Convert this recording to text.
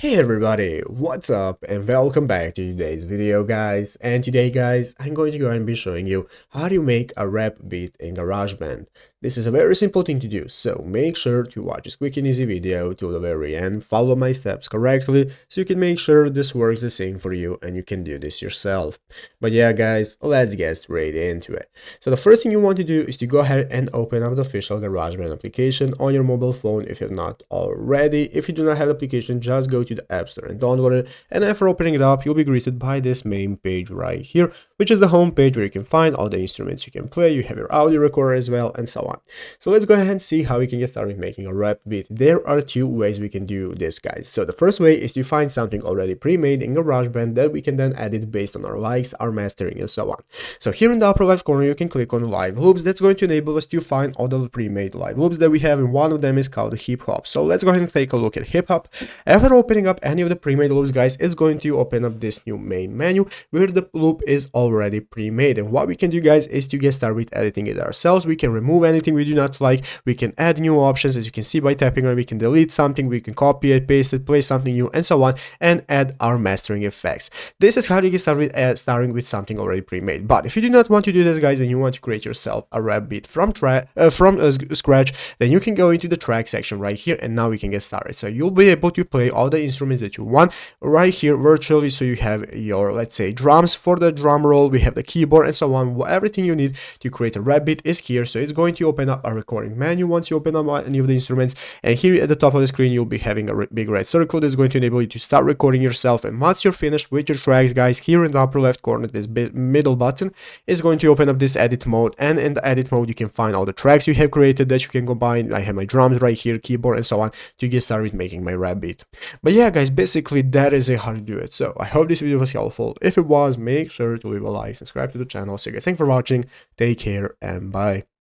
Hey everybody, what's up and welcome back to today's video guys. And today guys, I'm going to go and be showing you how to make a rap beat in GarageBand. This is a very simple thing to do, so make sure to watch this quick and easy video till the very end, follow my steps correctly so you can make sure this works the same for you and you can do this yourself. But yeah guys, let's get straight into it. So the first thing you want to do is to go ahead and open up the official GarageBand application on your mobile phone if you have not already. If you do not have the application, just go to the App Store and download it, and after opening it up, you'll be greeted by this main page right here, which is the home page where you can find all the instruments you can play. You have your audio recorder as well, and so on. So let's go ahead and see how we can get started making a rap beat. There are two ways we can do this, guys. So the first way is to find something already pre-made in GarageBand that we can then edit based on our likes, our mastering, and so on. So here in the upper left corner, you can click on live loops. That's going to enable us to find all the pre-made live loops that we have, and one of them is called hip hop. So let's go ahead and take a look at hip hop. After opening up any of the pre-made loops, guys, it's going to open up this new main menu where the loop is already pre-made. And what we can do, guys, is to get started with editing it ourselves. We can remove anything we do not like. We can add new options, as you can see by tapping on it. We can delete something, we can copy it, paste it, play something new, and so on, and add our mastering effects. This is how you get started starting with something already pre-made. But if you do not want to do this, guys, and you want to create yourself a rap beat from scratch, then you can go into the track section right here, and now we can get started. So you'll be able to play all the instruments that you want right here virtually. So you have your, let's say, drums for the drum roll, we have the keyboard, and so on. Everything you need to create a rap beat is here. So it's going to open up a recording menu once you open up any of the instruments, and here at the top of the screen you'll be having a big red circle that's going to enable you to start recording yourself. And once you're finished with your tracks, guys, here in the upper left corner, this middle button is going to open up this edit mode, and in the edit mode you can find all the tracks you have created that you can combine. I have my drums right here, keyboard, and so on to get started with making my rap beat. But yeah guys, basically that is how to do it. So I hope this video was helpful. If it was, make sure to leave a like, subscribe to the channel. So guys, thanks for watching, take care, and bye.